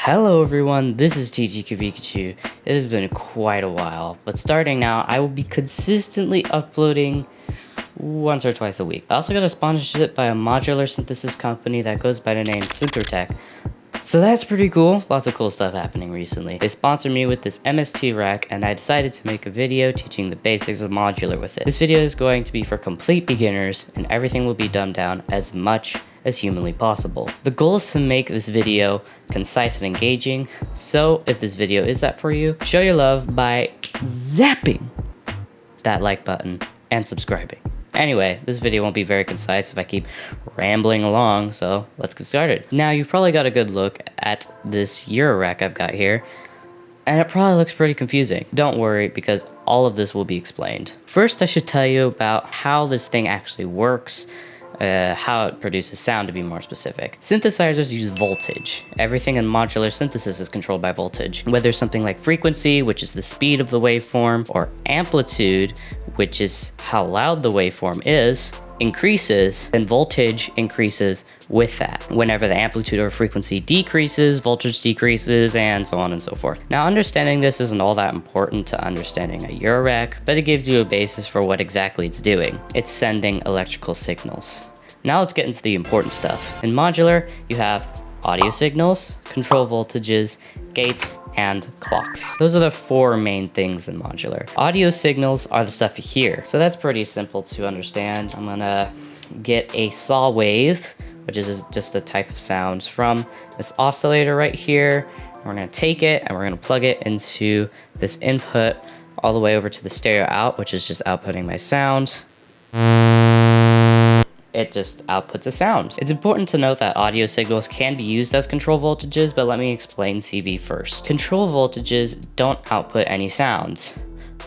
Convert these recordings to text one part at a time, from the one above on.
Hello everyone, this is TGK Pikachu. It has been quite a while, but starting now, I will be consistently uploading once or twice a week. I also got a sponsorship by a modular synthesis company that goes by the name Synthertech. So that's pretty cool. Lots of cool stuff happening recently. They sponsored me with this MST rack, and I decided to make a video teaching the basics of modular with it. This video is going to be for complete beginners, and everything will be dumbed down as much as humanly possible. The goal is to make this video concise and engaging, so if this video is that for you, show your love by zapping that like button and subscribing. Anyway, this video won't be very concise if I keep rambling along, so let's get started. Now, you've probably got a good look at this Euro rack I've got here, and it probably looks pretty confusing. Don't worry, because all of this will be explained. First, I should tell you about how this thing actually works, how it produces sound to be more specific. Synthesizers use voltage. Everything in modular synthesis is controlled by voltage. Whether something like frequency, which is the speed of the waveform, or amplitude, which is how loud the waveform is, increases, then voltage increases with that. Whenever the amplitude or frequency decreases, voltage decreases, and so on and so forth. Now, understanding this isn't all that important to understanding a Euro rack, but it gives you a basis for what exactly it's doing. It's sending electrical signals. Now let's get into the important stuff. In modular, you have audio signals, control voltages, gates, and clocks. Those are the four main things in modular. Audio signals are the stuff you hear, so that's pretty simple to understand. I'm gonna get a saw wave, which is just a type of sounds from this oscillator right here. We're gonna take it and we're gonna plug it into this input all the way over to the stereo out, which is just outputting my sound. It just outputs a sound. It's important to note that audio signals can be used as control voltages, but let me explain CV first. Control voltages don't output any sounds,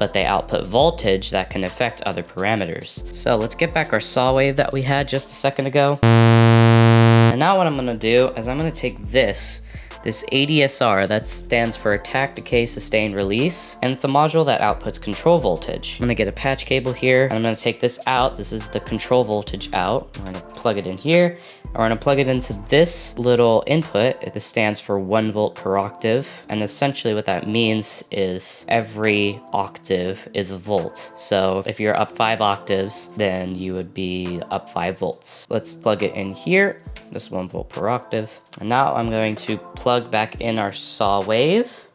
but they output voltage that can affect other parameters. So let's get back our saw wave that we had just a second ago. And now what I'm gonna do is I'm gonna take this ADSR, that stands for Attack, Decay, Sustain, Release, and it's a module that outputs control voltage. I'm gonna get a patch cable here, and I'm gonna take this out. This is the control voltage out. We're gonna plug it in here, and we're gonna plug it into this little input. This stands for 1 volt per octave, and essentially what that means is every octave is a volt. So if you're up 5 octaves, then you would be up 5 volts. Let's plug it in here, this 1 volt per octave. And now I'm going to plug back in our saw wave.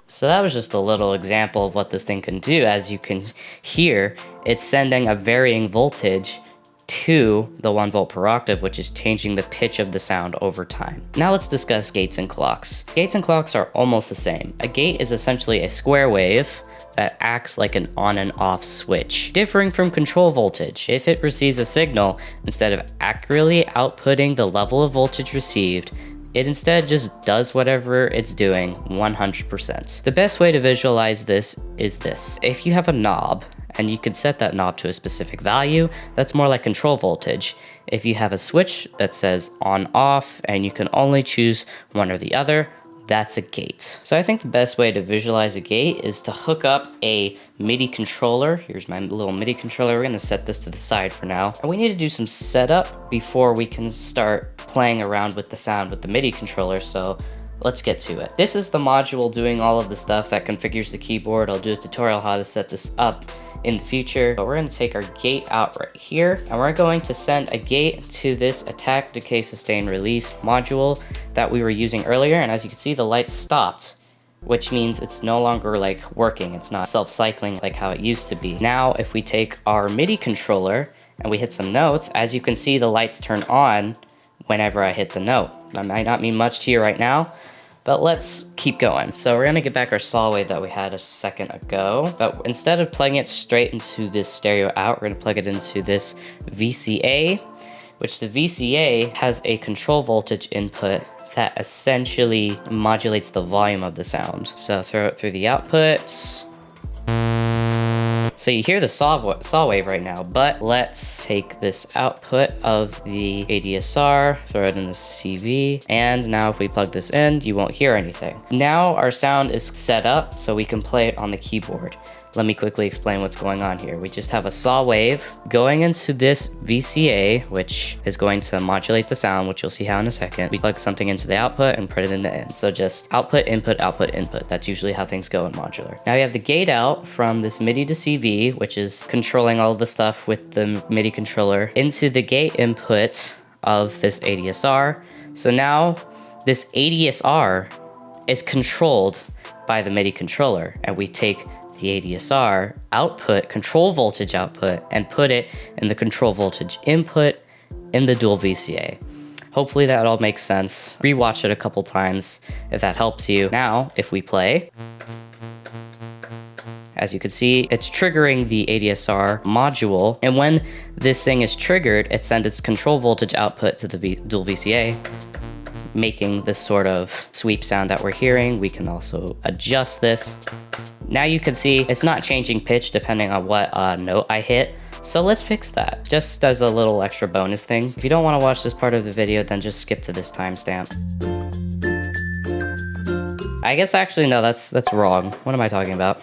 So that was just a little example of what this thing can do. As you can hear, it's sending a varying voltage to the 1 volt per octave, which is changing the pitch of the sound over time. Now let's discuss gates and clocks. Gates and clocks are almost the same. A gate is essentially a square wave that acts like an on and off switch, differing from control voltage. If it receives a signal, instead of accurately outputting the level of voltage received, it instead just does whatever it's doing 100%. The best way to visualize this is this. If you have a knob, and you could set that knob to a specific value, that's more like control voltage. If you have a switch that says on off and you can only choose one or the other, that's a gate. So I think the best way to visualize a gate is to hook up a MIDI controller. Here's my little MIDI controller. We're gonna set this to the side for now. And we need to do some setup before we can start playing around with the sound with the MIDI controller, so let's get to it. This is the module doing all of the stuff that configures the keyboard. I'll do a tutorial how to set this up in the future, but we're going to take our gate out right here, and we're going to send a gate to this Attack, Decay, Sustain, Release module that we were using earlier, and as you can see, the lights stopped, which means it's no longer like working. It's not self-cycling like how it used to be. Now, if we take our MIDI controller and we hit some notes, as you can see, the lights turn on whenever I hit the note. That might not mean much to you right now, but let's keep going. So we're gonna get back our saw wave that we had a second ago, but instead of plugging it straight into this stereo out, we're gonna plug it into this VCA, which the VCA has a control voltage input that essentially modulates the volume of the sound. So throw it through the outputs. So you hear the saw wave right now, but let's take this output of the ADSR, throw it in the CV, and now if we plug this in, you won't hear anything. Now our sound is set up so we can play it on the keyboard. Let me quickly explain what's going on here. We just have a saw wave going into this VCA, which is going to modulate the sound, which you'll see how in a second. We plug something into the output and put it in the in. So just output, input, output, input. That's usually how things go in modular. Now we have the gate out from this MIDI to CV, which is controlling all of the stuff with the MIDI controller, into the gate input of this ADSR. So now this ADSR is controlled by the MIDI controller, and we take the ADSR output, control voltage output, and put it in the control voltage input in the dual VCA. Hopefully that all makes sense. Rewatch it a couple times if that helps you. Now, if we play, as you can see, it's triggering the ADSR module, and when this thing is triggered, it sends its control voltage output to the dual VCA, making this sort of sweep sound that we're hearing. We can also adjust this. Now you can see it's not changing pitch depending on what note I hit. So let's fix that, just as a little extra bonus thing. If you don't want to watch this part of the video, then just skip to this timestamp. I guess actually, no, that's wrong. What am I talking about?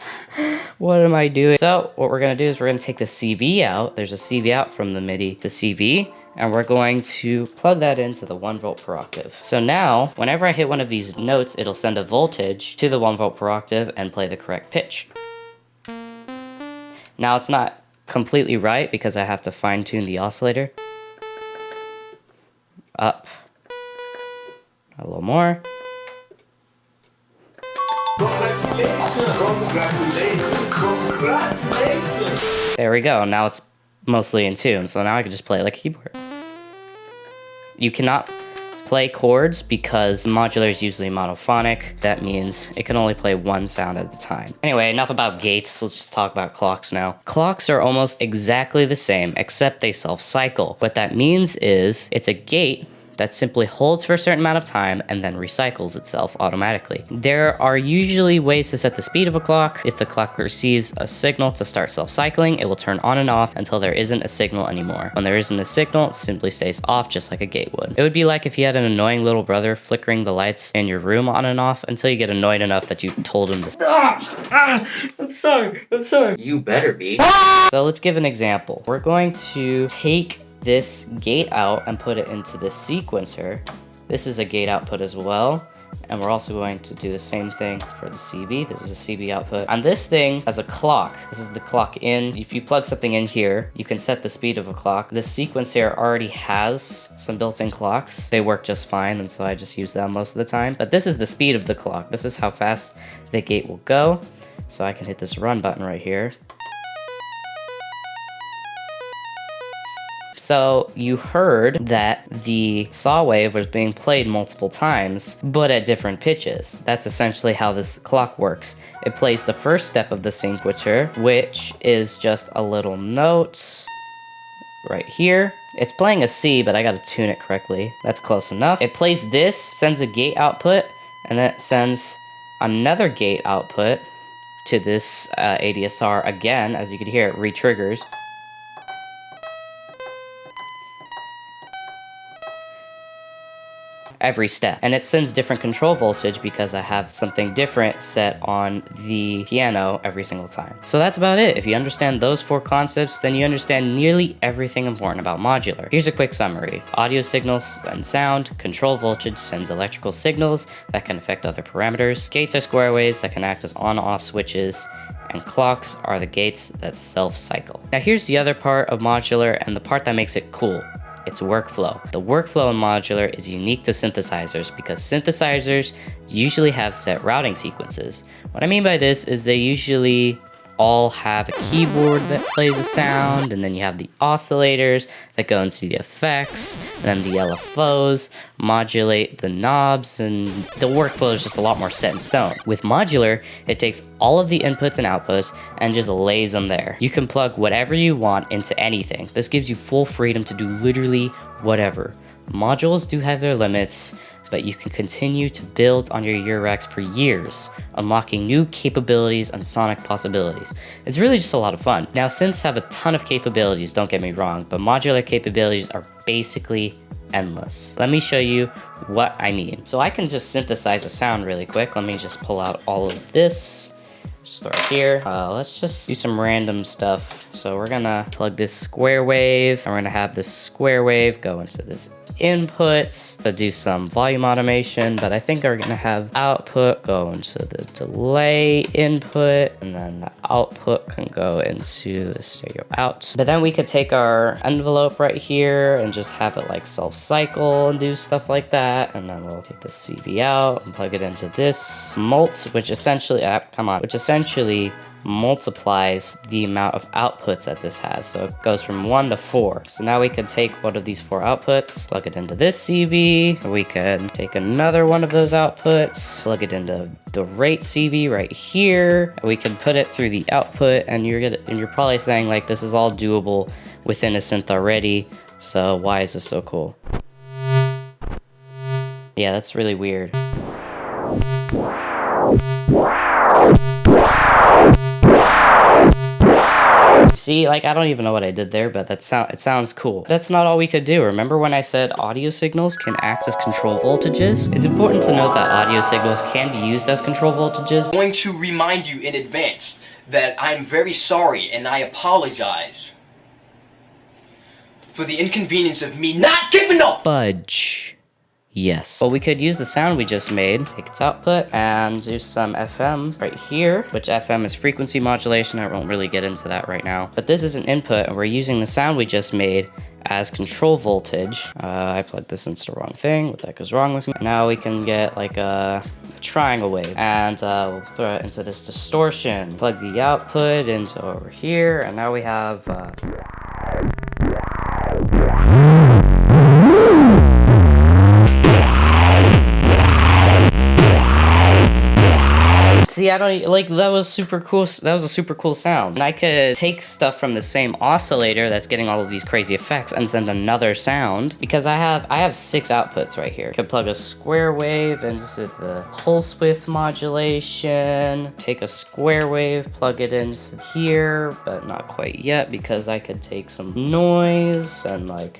What am I doing? So what we're gonna do is we're gonna take the CV out. There's a CV out from the MIDI to CV, and we're going to plug that into the 1 volt per octave. So now, whenever I hit one of these notes, it'll send a voltage to the 1 volt per octave and play the correct pitch. Now it's not completely right because I have to fine tune the oscillator. Up. A little more. Congratulations! Congratulations! Congratulations! There we go. Now it's mostly in tune, so now I can just play it like a keyboard. You cannot play chords because modular is usually monophonic. That means it can only play one sound at a time. Anyway, enough about gates. Let's just talk about clocks now. Clocks are almost exactly the same, except they self-cycle. What that means is it's a gate that simply holds for a certain amount of time and then recycles itself automatically. There are usually ways to set the speed of a clock. If the clock receives a signal to start self-cycling, it will turn on and off until there isn't a signal anymore. When there isn't a signal, it simply stays off just like a gate would. It would be like if you had an annoying little brother flickering the lights in your room on and off until you get annoyed enough that you told him to stop. I'm sorry. You better be. So let's give an example. We're going to take this gate out and put it into the sequencer. This is a gate output as well. And we're also going to do the same thing for the CV. This is a CV output. And this thing has a clock. This is the clock in. If you plug something in here, you can set the speed of a clock. This sequencer already has some built-in clocks. They work just fine, and so I just use them most of the time. But this is the speed of the clock. This is how fast the gate will go. So I can hit this run button right here. So you heard that the saw wave was being played multiple times, but at different pitches. That's essentially how this clock works. It plays the first step of the sequencer, which is just a little note right here. It's playing a C, but I gotta tune it correctly. That's close enough. It plays this, sends a gate output, and then it sends another gate output to this ADSR again. As you can hear, it re-triggers. Every step, and it sends different control voltage because I have something different set on the piano every single time. So that's about it. If you understand those 4 concepts, then you understand nearly everything important about modular. Here's a quick summary. Audio signals and sound. Control voltage sends electrical signals that can affect other parameters. Gates are square waves that can act as on-off switches, and clocks are the gates that self-cycle. Now here's the other part of modular and the part that makes it cool. It's workflow. The workflow in modular is unique to synthesizers because synthesizers usually have set routing sequences. What I mean by this is they usually all have a keyboard that plays a sound, and then you have the oscillators that go into the effects, and then the LFOs modulate the knobs, and the workflow is just a lot more set in stone. With modular, it takes all of the inputs and outputs and just lays them there. You can plug whatever you want into anything. This gives you full freedom to do literally whatever. Modules do have their limits, but you can continue to build on your ear racks for years, unlocking new capabilities and sonic possibilities. It's really just a lot of fun. Now, synths have a ton of capabilities, don't get me wrong, but modular capabilities are basically endless. Let me show you what I mean. So I can just synthesize a sound really quick. Let me just pull out all of this. Start here. Let's just do some random stuff. So we're gonna plug this square wave. And we're gonna have this square wave go into this input to do some volume automation, but I think we're gonna have output go into the delay input, and then the output can go into the stereo out. But then we could take our envelope right here and just have it like self-cycle and do stuff like that. And then we'll take the CV out and plug it into this mult, which essentially, which essentially multiplies the amount of outputs that this has. So it goes from 1 to 4. So now we could take one of these 4 outputs, plug it into this CV. We can take another one of those outputs, plug it into the rate CV right here. We can put it through the output, and you're probably saying like, this is all doable within a synth already. So why is this so cool? Yeah, that's really weird. See, like, I don't even know what I did there, but it sounds cool. That's not all we could do. Remember when I said audio signals can act as control voltages? It's important to note that audio signals can be used as control voltages. I'm going to remind you in advance that I'm very sorry and I apologize for the inconvenience of me not keeping up. Fudge. Yes. Well, we could use the sound we just made, take its output, and do some FM right here, which FM is frequency modulation. I won't really get into that right now. But this is an input, and we're using the sound we just made as control voltage. I plugged this into the wrong thing. What the heck is wrong with me? Now we can get like a triangle wave, and we'll throw it into this distortion. Plug the output into over here, and now we have... See, I don't like, that was super cool. That was a super cool sound. And I could take stuff from the same oscillator that's getting all of these crazy effects and send another sound, because I have 6 outputs right here. Could plug a square wave into the pulse width modulation, take a square wave, plug it into here, but not quite yet, because I could take some noise and like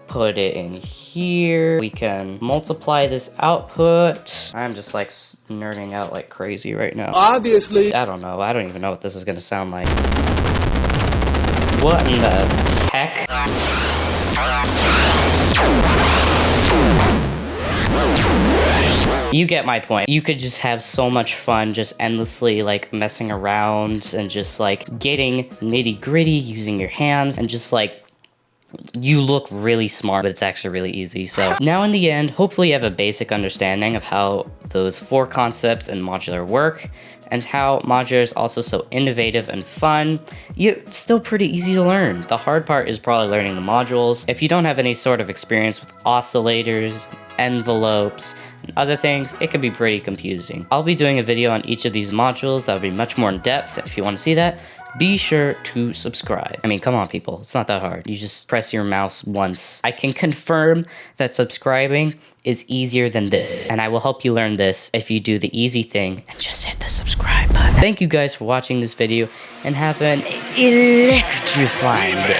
put it in here. We can multiply this output. I'm just like nerding out like crazy right now. Obviously. I don't know. I don't even know what this is gonna sound like. What in the heck? You get my point. You could just have so much fun just endlessly like messing around and just like getting nitty gritty using your hands, and just like, you look really smart, but it's actually really easy. So now in the end, hopefully you have a basic understanding of how those 4 concepts in modular work, and how modular is also so innovative and fun. It's still pretty easy to learn. The hard part is probably learning the modules. If you don't have any sort of experience with oscillators, envelopes, and other things, it can be pretty confusing. I'll be doing a video on each of these modules that will be much more in depth. If you want to see that, be sure to subscribe. I mean, come on, people. It's not that hard. You just press your mouse once. I can confirm that subscribing is easier than this, and I will help you learn this if you do the easy thing and just hit the subscribe button. Thank you guys for watching this video, and have an electrifying day.